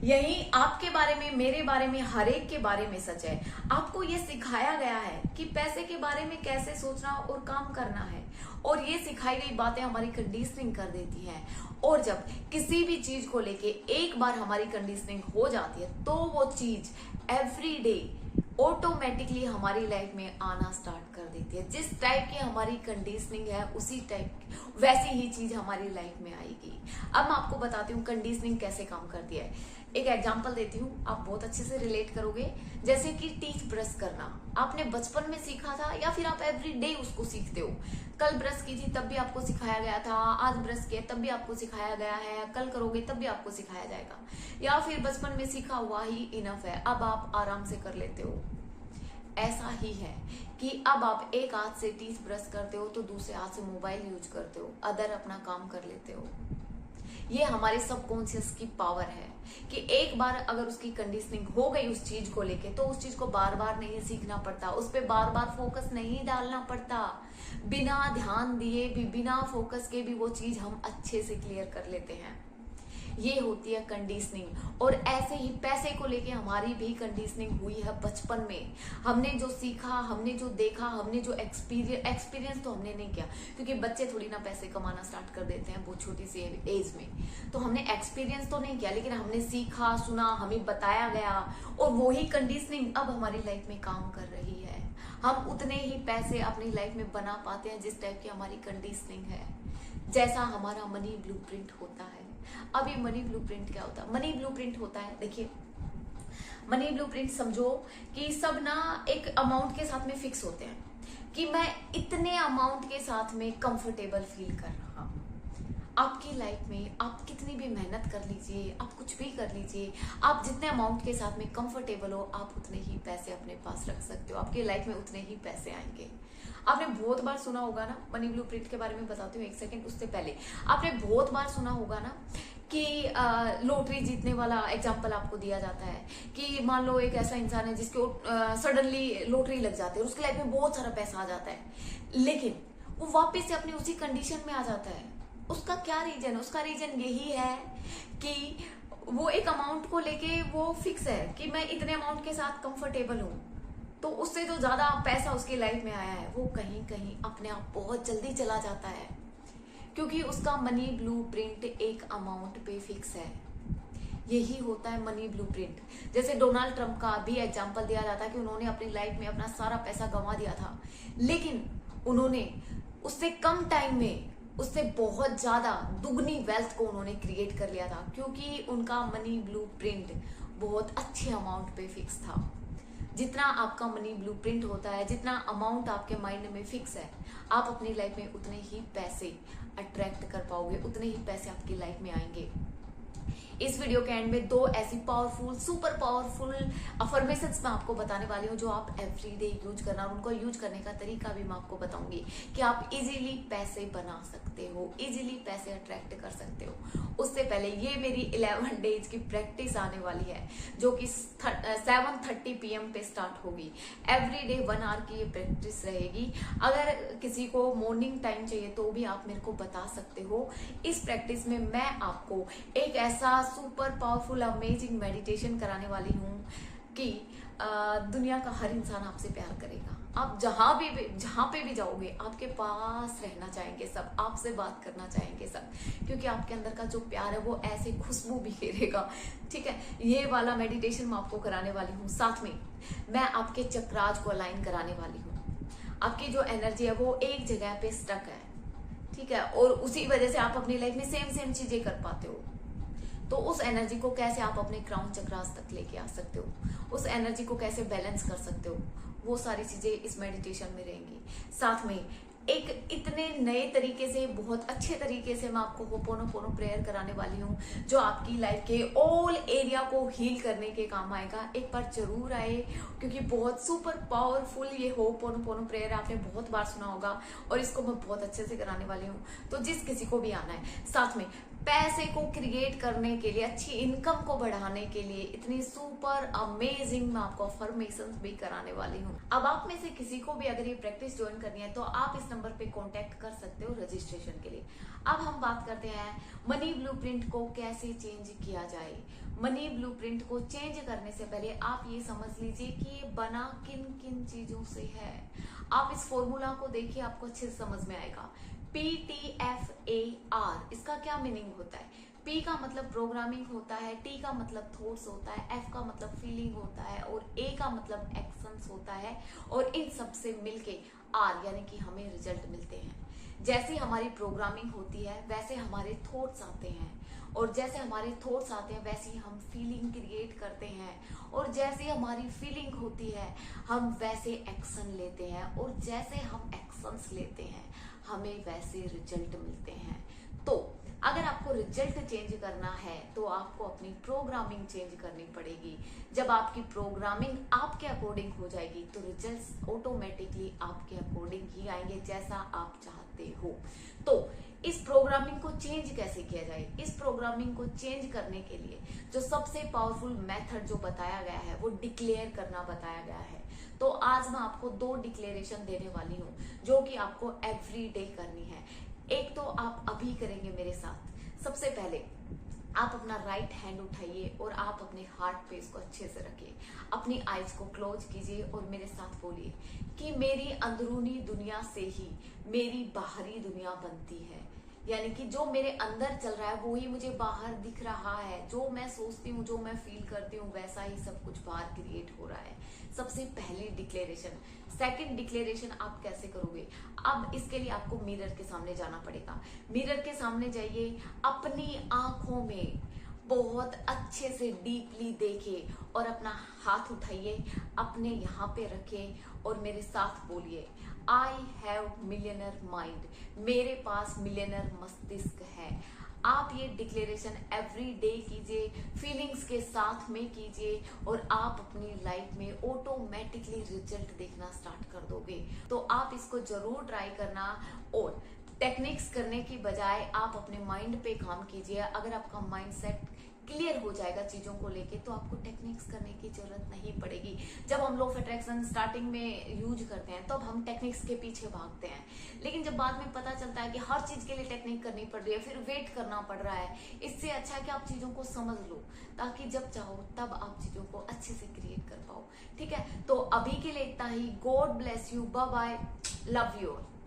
यही आपके बारे में, मेरे बारे में, हर एक के बारे में सच है। आपको ये सिखाया गया है कि पैसे के बारे में कैसे सोचना और काम करना है, और ये सिखाई गई बातें हमारी कंडीशनिंग कर देती हैं। और जब किसी भी चीज को लेके एक बार हमारी कंडीशनिंग हो जाती है तो वो चीज एवरी डे ऑटोमेटिकली हमारी लाइफ में आना स्टार्ट कर देती है। जिस टाइप की हमारी कंडीशनिंग है उसी टाइप वैसी ही चीज हमारी लाइफ में आएगी। अब मैं आपको बताती हूँ कंडीशनिंग कैसे काम करती है। एक एग्जांपल देती हूँ, आप बहुत अच्छे से रिलेट करोगे। जैसे कि टीथ ब्रश करना आपने बचपन में सीखा था या फिर आप एवरी डे उसको सीखते हो। कल ब्रश की थी तब भी आपको सिखाया गया था, आज ब्रश किया तब भी आपको सिखाया गया है, कल करोगे तब भी आपको सिखाया जाएगा, या फिर बचपन में सीखा हुआ ही इनफ है, अब आप आराम से कर लेते हो। ऐसा ही है कि अब आप एक हाथ से टीथ ब्रश करते हो तो दूसरे हाथ से मोबाइल यूज करते हो, अदर अपना काम कर लेते हो। ये हमारे सबकॉन्शियस की पावर है कि एक बार अगर उसकी कंडीशनिंग हो गई उस चीज को लेके तो उस चीज को बार बार नहीं सीखना पड़ता, उस पर बार बार फोकस नहीं डालना पड़ता। बिना ध्यान दिए भी, बिना फोकस के भी वो चीज हम अच्छे से क्लियर कर लेते हैं। ये होती है कंडीशनिंग। और ऐसे ही पैसे को लेके हमारी भी कंडीशनिंग हुई है बचपन में। हमने जो सीखा, हमने जो देखा, हमने जो एक्सपीरियंस तो हमने नहीं किया, क्योंकि बच्चे थोड़ी ना पैसे कमाना स्टार्ट कर देते हैं बहुत छोटी सी एज में, तो हमने एक्सपीरियंस तो नहीं किया, लेकिन हमने सीखा, सुना, हमें बताया गया, और वही कंडीशनिंग अब हमारी लाइफ में काम कर रही है। हम उतने ही पैसे अपनी लाइफ में बना पाते हैं जिस टाइप की हमारी कंडीशनिंग है, जैसा हमारा मनी ब्लूप्रिंट होता है। अब ये मनी ब्लूप्रिंट क्या होता है? मनी ब्लूप्रिंट होता है, देखिए मनी ब्लूप्रिंट समझो कि सब ना एक अमाउंट के साथ में फिक्स होते हैं कि मैं इतने अमाउंट के साथ में कंफर्टेबल फील कर रहा हूं। आपकी लाइफ में आप कितनी भी मेहनत कर लीजिए, आप कुछ भी कर लीजिए, आप जितने अमाउंट के साथ में कंफर्टेबल हो आप उतने ही पैसे अपने पास रख सकते हो, आपकी लाइफ में उतने ही पैसे आएंगे। आपने बहुत बार सुना होगा ना, मनी ब्लूप्रिंट के बारे में बताती हूँ एक सेकंड, उससे पहले आपने बहुत बार सुना होगा ना कि लॉटरी जीतने वाला एग्जाम्पल आपको दिया जाता है कि मान लो एक ऐसा इंसान है जिसको सडनली लॉटरी लग जाती है और उसकी लाइफ में बहुत सारा पैसा आ जाता है, लेकिन वो वापस से अपनी उसी कंडीशन में आ जाता है। उसका क्या रीजन है? उसका रीजन यही है कि वो एक अमाउंट को लेके वो फिक्स है कि मैं इतने अमाउंट के साथ कंफर्टेबल हूँ, तो उससे जो ज्यादा पैसा उसकी लाइफ में आया है वो कहीं कहीं अपने आप बहुत जल्दी चला जाता है, क्योंकि उसका मनी ब्लूप्रिंट एक अमाउंट पे फिक्स है। यही होता है मनी ब्लूप्रिंट। जैसे डोनाल्ड ट्रंप का भी एग्जांपल दिया जाता है कि उन्होंने अपनी लाइफ में अपना सारा पैसा गंवा दिया था, लेकिन उन्होंने उससे कम टाइम में उससे बहुत ज्यादा दुगनी वेल्थ को उन्होंने क्रिएट कर लिया था, क्योंकि उनका मनी ब्लूप्रिंट बहुत अच्छे अमाउंट पे फिक्स था। जितना आपका मनी ब्लूप्रिंट होता है, जितना अमाउंट आपके माइंड में फिक्स है, आप अपनी लाइफ में उतने ही पैसे अट्रैक्ट कर पाओगे, उतने ही पैसे आपकी लाइफ में आएंगे। इस वीडियो के एंड में दो ऐसी पावरफुल, सुपर पावरफुल अफर्मेशंस मैं आपको बताने वाली हूँ जो आप एवरीडे यूज करना, और उनको यूज करने का तरीका भी मैं आपको बताऊंगी कि आप इजीली पैसे बना सकते हो, इजीली पैसे अट्रैक्ट कर सकते हो। उससे पहले ये मेरी 11 डेज की प्रैक्टिस आने वाली है जो कि 7:30 PM पे स्टार्ट होगी। एवरीडे 1 आवर की ये प्रैक्टिस रहेगी। अगर किसी को मॉर्निंग टाइम चाहिए तो भी आप मेरे को बता सकते हो। इस प्रैक्टिस में मैं आपको एक ऐसा सुपर पावरफुल अमेजिंग मेडिटेशन कराने वाली हूँ कि दुनिया का हर इंसान आपसे प्यार करेगा। आप जहां पे भी जाओगे आपके पास रहना चाहेंगे सब, आपसे बात करना चाहेंगे सब, क्योंकि आपके अंदर का जो प्यार है वो ऐसे खुशबू बिखेरेगा। ठीक है, ये वाला मेडिटेशन मैं आपको कराने वाली हूँ। साथ में मैं आपके चक्रास को अलाइन कराने वाली हूँ। आपकी जो एनर्जी है वो एक जगह पे स्टक है, ठीक है, और उसी वजह से आप अपनी लाइफ में सेम चीजें कर पाते हो। तो उस एनर्जी को कैसे आप अपने क्राउन चक्रास तक लेके आ सकते हो, उस एनर्जी को कैसे बैलेंस कर सकते हो, वो सारी चीजें इस मेडिटेशन में रहेंगी। साथ में एक इतने नए तरीके से, बहुत अच्छे तरीके से मैं आपको होपोनोपोनो प्रेयर कराने वाली हूँ जो आपकी लाइफ के ऑल एरिया को हील करने के काम आएगा। एक बार जरूर आए, क्योंकि बहुत सुपर पावरफुल ये होपोनोपोनो प्रेयर आपने बहुत बार सुना होगा और इसको मैं बहुत अच्छे से कराने वाली हूँ। तो जिस किसी को भी आना है, साथ में पैसे को क्रिएट करने के लिए, अच्छी इनकम को बढ़ाने के लिए इतनी सुपर अमेजिंग मैं आपको अफर्मेशंस भी कराने वाली हूँ। अब आप में से किसी को भी अगर ये प्रैक्टिस ज्वाइन करनी है तो आप इस नंबर पे कांटेक्ट कर सकते हो रजिस्ट्रेशन के लिए। अब हम बात करते हैं मनी ब्लूप्रिंट को कैसे चेंज किया जाए। मनी ब्लूप्रिंट को चेंज करने से पहले आप ये समझ लीजिए कि ये बना किन किन चीजों से है। आप इस फॉर्मूला को देखिए, आपको अच्छे से समझ में आएगा। PTFAR, इसका क्या मीनिंग होता है? P का मतलब प्रोग्रामिंग होता है, T का मतलब थॉट्स होता है, F का मतलब फीलिंग होता है और A का मतलब एक्शंस होता है। और इन सब से मिलके R यानी कि हमें रिजल्ट मिलते हैं। जैसी हमारी प्रोग्रामिंग होती है वैसे हमारे थॉट्स आते हैं, और जैसे हमारे थॉट्स आते हैं वैसे ही हम फीलिंग क्रिएट करते हैं, और जैसे हमारी फीलिंग होती है हम वैसे एक्शन लेते हैं, और जैसे हम एक्शंस लेते हैं हमें वैसे रिजल्ट मिलते हैं। तो अगर आपको रिजल्ट चेंज करना है तो आपको अपनी प्रोग्रामिंग चेंज करनी पड़ेगी। जब आपकी प्रोग्रामिंग आपके अकॉर्डिंग हो जाएगी तो रिजल्ट्स ऑटोमेटिकली आपके अकॉर्डिंग ही आएंगे, जैसा आप चाहते हो। तो इस प्रोग्रामिंग को चेंज कैसे किया जाए? इस प्रोग्रामिंग को चेंज करने के लिए जो सबसे पावरफुल मेथड जो बताया गया है वो डिक्लेयर करना बताया गया है। तो आज मैं आपको 2 डिक्लेरेशन देने वाली हूँ जो कि आपको एवरी डे करनी है। एक तो आप अभी करेंगे मेरे साथ। सबसे पहले आप अपना राइट हैंड उठाइए और आप अपने हार्ट पे इसको अच्छे से रखिए, अपनी आईज को क्लोज कीजिए और मेरे साथ बोलिए कि मेरी अंदरूनी दुनिया से ही मेरी बाहरी दुनिया बनती है। यानी कि जो मेरे अंदर चल रहा है वो ही मुझे बाहर दिख रहा है। जो मैं सोचती हूँ, जो मैं फील करती हूँ वैसा ही सब कुछ बाहर क्रिएट हो रहा है। सबसे पहली डिक्लेरेशन। सेकंड डिक्लेरेशन आप कैसे करोगे? अब इसके लिए आपको मिरर के सामने जाना पड़ेगा। मिरर के सामने जाइए, अपनी आंखों में बहुत अच्छे से डीपली देखिए और अपना हाथ उठाइए, अपने यहाँ पे रखिए और मेरे साथ बोलिए, आई हैव मिलियनर माइंड। मेरे पास मिलियनर मस्तिष्क है। आप ये डिक्लेरेशन एवरी डे कीजिए, फीलिंग्स के साथ में कीजिए और आप अपनी लाइफ में ऑटोमेटिकली रिजल्ट देखना स्टार्ट कर दोगे। तो आप इसको जरूर ट्राई करना और टेक्निक्स करने की बजाय आप अपने माइंड पे काम कीजिए। अगर आपका माइंड सेट क्लियर हो जाएगा चीजों को लेके तो आपको टेक्निक्स करने की जरूरत नहीं पड़ेगी। जब हम लॉ ऑफ अट्रैक्शन स्टार्टिंग में यूज करते हैं तब हम टेक्निक्स के पीछे भागते हैं, लेकिन जब बाद में पता चलता है कि हर चीज के लिए टेक्निक करनी पड़ रही है, फिर वेट करना पड़ रहा है, इससे अच्छा है कि आप चीजों को समझ लो ताकि जब चाहो तब आप चीजों को अच्छे से क्रिएट कर पाओ। ठीक है, तो अभी के लिए इतना ही। God bless you, bye bye, love you.